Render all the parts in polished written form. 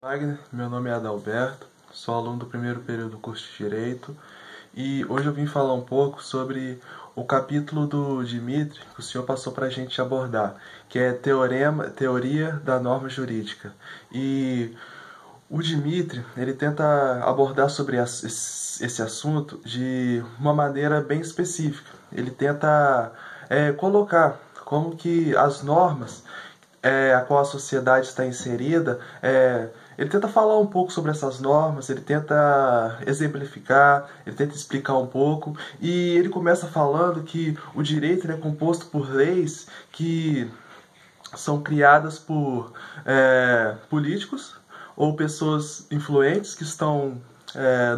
Wagner, meu nome é Adalberto, sou aluno do primeiro período do curso de Direito e hoje eu vim falar um pouco sobre o capítulo do Dimitri que o senhor passou para a gente abordar, que é Teoria da Norma Jurídica. E o Dimitri, ele tenta abordar sobre esse assunto de uma maneira bem específica. Ele tenta colocar como que as normas a qual a sociedade está inserida, ele tenta falar um pouco sobre essas normas, ele tenta exemplificar, ele tenta explicar um pouco, e ele começa falando que o direito é composto por leis que são criadas por políticos ou pessoas influentes que estão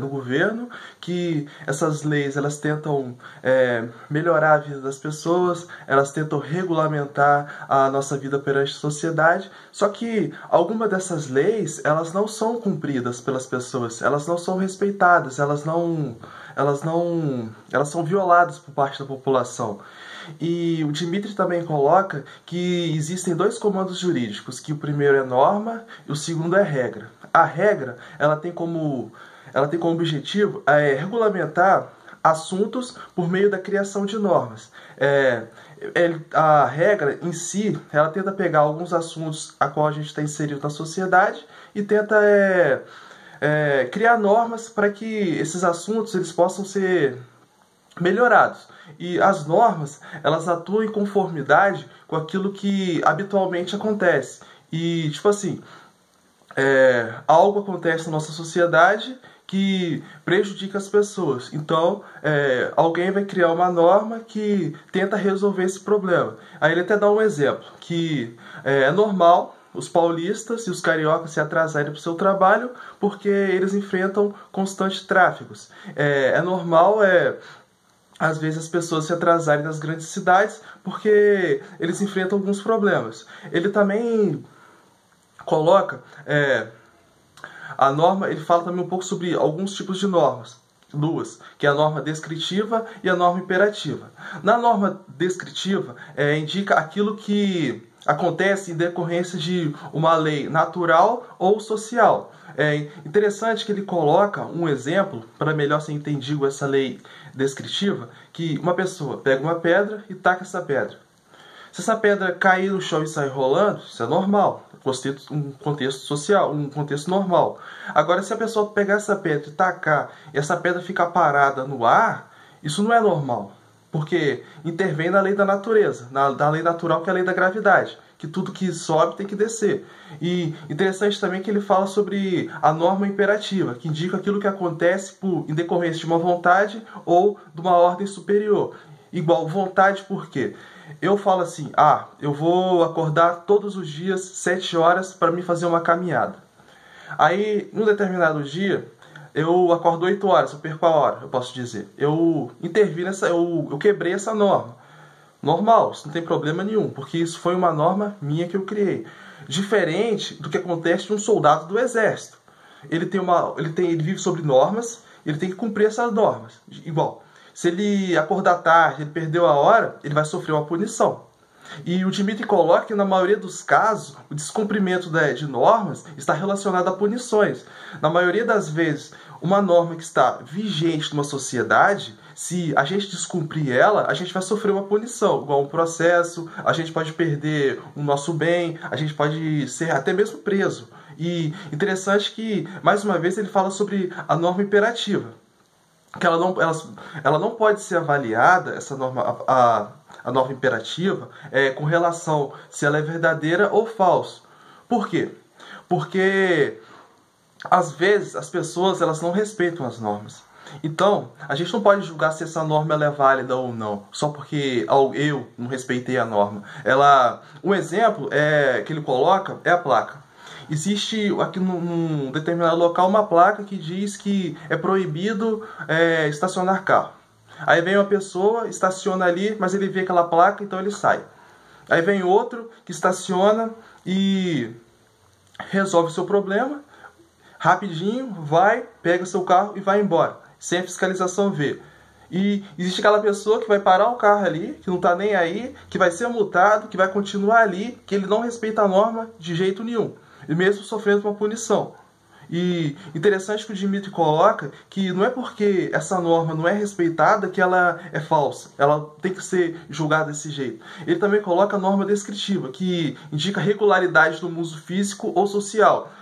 no governo, que essas leis elas tentam melhorar a vida das pessoas, elas tentam regulamentar a nossa vida perante a sociedade, só que algumas dessas leis elas não são cumpridas pelas pessoas, elas não são respeitadas, elas são violadas por parte da população. E o Dimitri também coloca que existem dois comandos jurídicos, que o primeiro é norma e o segundo é regra. A regra ela tem como objetivo regulamentar assuntos por meio da criação de normas. A regra em si, ela tenta pegar alguns assuntos a qual a gente está inserido na sociedade e tenta criar normas para que esses assuntos eles possam ser melhorados. E as normas, elas atuam em conformidade com aquilo que habitualmente acontece. E, tipo assim, algo acontece na nossa sociedade que prejudica as pessoas. Então, alguém vai criar uma norma que tenta resolver esse problema. Aí ele até dá um exemplo, que é normal os paulistas e os cariocas se atrasarem para o seu trabalho porque eles enfrentam constantes tráfegos. É normal, às vezes as pessoas se atrasarem nas grandes cidades porque eles enfrentam alguns problemas. Ele também coloca a norma, ele fala também um pouco sobre alguns tipos de normas, duas, que é a norma descritiva e a norma imperativa. Na norma descritiva, indica aquilo que acontece em decorrência de uma lei natural ou social. É interessante que ele coloca um exemplo, para melhor ser entendido essa lei descritiva, que uma pessoa pega uma pedra e taca essa pedra. Se essa pedra cair no chão e sair rolando, isso é normal, um contexto social, um contexto normal. Agora, se a pessoa pegar essa pedra e tacar e essa pedra ficar parada no ar, isso não é normal, porque intervém na lei da natureza, na lei natural, que é a lei da gravidade, que tudo que sobe tem que descer. E interessante também que ele fala sobre a norma imperativa, que indica aquilo que acontece em decorrência de uma vontade ou de uma ordem superior. Igual vontade, por quê? Eu falo assim, eu vou acordar todos os dias 7 horas para me fazer uma caminhada. Aí, num determinado dia, eu acordo 8 horas, eu perco a hora, eu posso dizer. Eu quebrei essa norma. Normal, isso não tem problema nenhum, porque isso foi uma norma minha que eu criei. Diferente do que acontece de um soldado do exército. Ele vive sobre normas, ele tem que cumprir essas normas. Igual, se ele acordar tarde, ele perdeu a hora, ele vai sofrer uma punição. E o Dimitri coloca que, na maioria dos casos, o descumprimento de normas está relacionado a punições. Na maioria das vezes, uma norma que está vigente numa sociedade, se a gente descumprir ela, a gente vai sofrer uma punição, igual um processo, a gente pode perder o nosso bem, a gente pode ser até mesmo preso. E interessante que, mais uma vez, ele fala sobre a norma imperativa, que ela não pode ser avaliada, essa norma, a norma imperativa, com relação se ela é verdadeira ou falsa. Por quê? Porque às vezes as pessoas elas não respeitam as normas. Então, a gente não pode julgar se essa norma ela é válida ou não, só porque eu não respeitei a norma. Um exemplo que ele coloca é a placa. Existe aqui num determinado local uma placa que diz que é proibido estacionar carro. Aí vem uma pessoa, estaciona ali, mas ele vê aquela placa, então ele sai. Aí vem outro que estaciona e resolve o seu problema, rapidinho, vai, pega seu carro e vai embora, sem a fiscalização ver. E existe aquela pessoa que vai parar o carro ali, que não está nem aí, que vai ser multado, que vai continuar ali, que ele não respeita a norma de jeito nenhum. e mesmo sofrendo uma punição. E interessante que o Dmitri coloca que não é porque essa norma não é respeitada que ela é falsa, ela tem que ser julgada desse jeito. Ele também coloca a norma descritiva, que indica regularidade no uso físico ou social.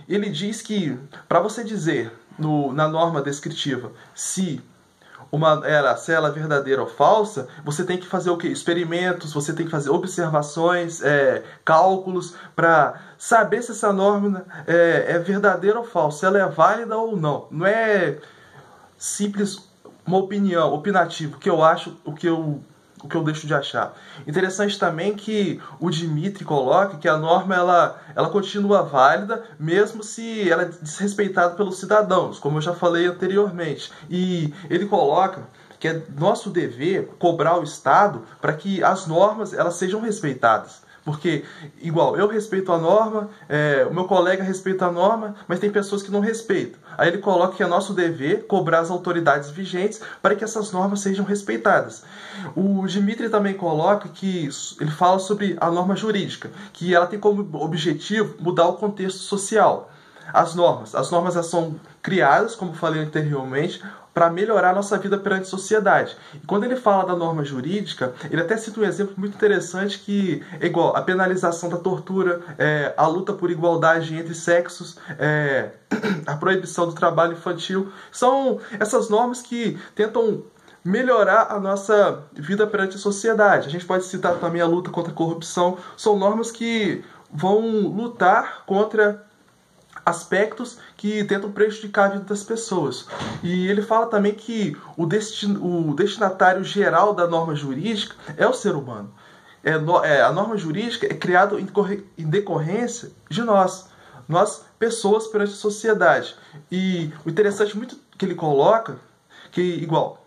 Ele diz que, para você dizer na norma descritiva se ela é verdadeira ou falsa, você tem que fazer o quê? Experimentos, você tem que fazer observações, cálculos, para saber se essa norma é verdadeira ou falsa, se ela é válida ou não. Não é simples uma opinião, opinativo, o que eu acho, o que eu deixo de achar. Interessante também que o Dmitri coloca que a norma ela continua válida mesmo se ela é desrespeitada pelos cidadãos, como eu já falei anteriormente. E ele coloca que é nosso dever cobrar o Estado para que as normas elas sejam respeitadas. Porque, igual, eu respeito a norma, o meu colega respeita a norma, mas tem pessoas que não respeitam. Aí ele coloca que é nosso dever cobrar as autoridades vigentes para que essas normas sejam respeitadas. O Dmitri também coloca que ele fala sobre a norma jurídica, que ela tem como objetivo mudar o contexto social. As normas elas são criadas, como falei anteriormente, para melhorar a nossa vida perante a sociedade. E quando ele fala da norma jurídica, ele até cita um exemplo muito interessante que é igual a penalização da tortura, a luta por igualdade entre sexos, a proibição do trabalho infantil. São essas normas que tentam melhorar a nossa vida perante a sociedade. A gente pode citar também a luta contra a corrupção. São normas que vão lutar contra aspectos que tentam prejudicar a vida das pessoas. E ele fala também que o destinatário geral da norma jurídica é o ser humano. A norma jurídica é criada em decorrência de nós pessoas perante a sociedade. E o interessante muito que ele coloca, que igual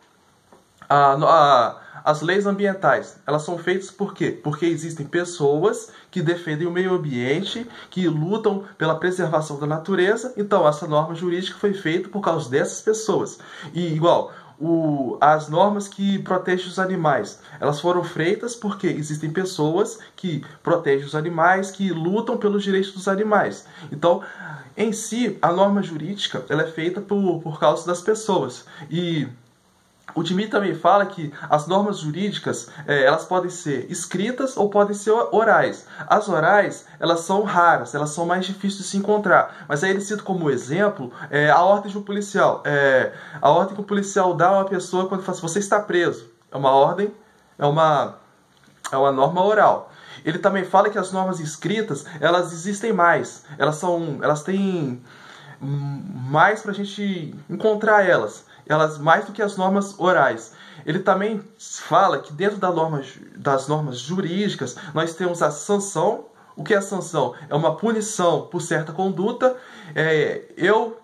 as leis ambientais, elas são feitas por quê? Porque existem pessoas que defendem o meio ambiente, que lutam pela preservação da natureza. Então, essa norma jurídica foi feita por causa dessas pessoas. E, igual, as normas que protegem os animais, elas foram feitas porque existem pessoas que protegem os animais, que lutam pelos direitos dos animais. Então, em si, a norma jurídica ela é feita por causa das pessoas. E o Dmitri também fala que as normas jurídicas elas podem ser escritas ou podem ser orais. As orais elas são raras, elas são mais difíceis de se encontrar. Mas aí ele cita como exemplo a ordem de um policial. A ordem que o policial dá a uma pessoa quando fala assim, você está preso. É uma ordem, é uma norma oral. Ele também fala que as normas escritas elas existem mais. Elas têm mais para a gente encontrar elas mais do que as normas orais. Ele também fala que dentro das normas jurídicas nós temos a sanção. O que é a sanção? É uma punição por certa conduta. Eu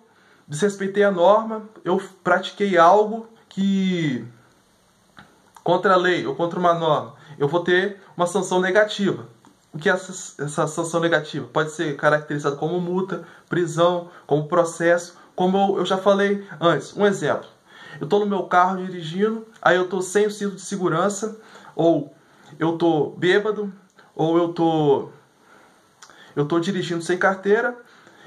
desrespeitei a norma, eu pratiquei algo que contra a lei ou contra uma norma. Eu vou ter uma sanção negativa. O que é essa sanção negativa? Pode ser caracterizada como multa, prisão, como processo, como eu já falei antes. Um exemplo. Eu estou no meu carro dirigindo, aí eu estou sem o cinto de segurança, ou eu estou bêbado, ou eu estou dirigindo sem carteira.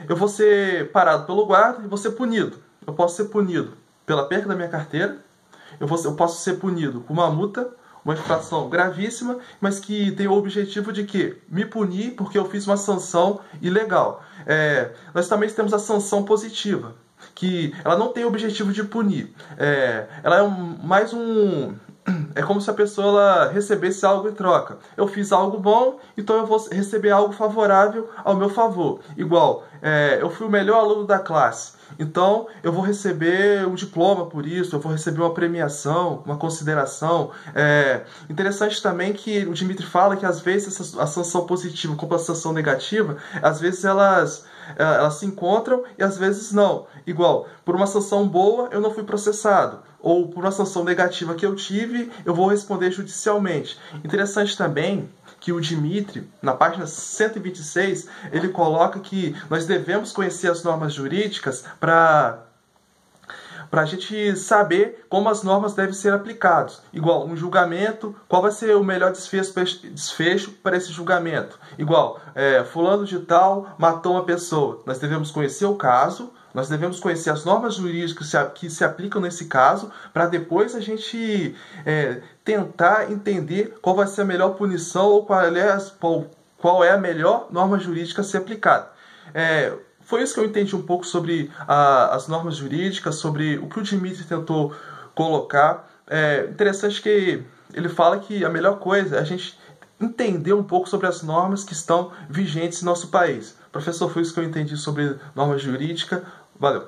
Eu vou ser parado pelo guarda e vou ser punido. Eu posso ser punido pela perda da minha carteira, eu posso ser punido com uma multa, uma infração gravíssima, mas que tem o objetivo de quê? Me punir porque eu fiz uma sanção ilegal. Nós também temos a sanção positiva, que ela não tem o objetivo de punir. Ela é como se a pessoa ela recebesse algo em troca. Eu fiz algo bom, então eu vou receber algo favorável ao meu favor. Igual, eu fui o melhor aluno da classe, então eu vou receber um diploma por isso, eu vou receber uma premiação, uma consideração. Interessante também que o Dmitri fala que às vezes a sanção positiva como a sanção negativa, às vezes elas se encontram e às vezes não. Igual, por uma sanção boa eu não fui processado, ou por uma sanção negativa que eu tive, eu vou responder judicialmente. Interessante também que o Dmitri, na página 126, ele coloca que nós devemos conhecer as normas jurídicas para para a gente saber como as normas devem ser aplicadas. Igual, um julgamento, qual vai ser o melhor desfecho para esse julgamento? Igual, fulano de tal matou uma pessoa. Nós devemos conhecer o caso, nós devemos conhecer as normas jurídicas que se aplicam nesse caso, para depois a gente tentar entender qual vai ser a melhor punição ou qual é a melhor norma jurídica a ser aplicada. Foi isso que eu entendi um pouco sobre as normas jurídicas, sobre o que o Dmitry tentou colocar. É interessante que ele fala que a melhor coisa é a gente entender um pouco sobre as normas que estão vigentes em nosso país. Professor, foi isso que eu entendi sobre norma jurídica. Valeu!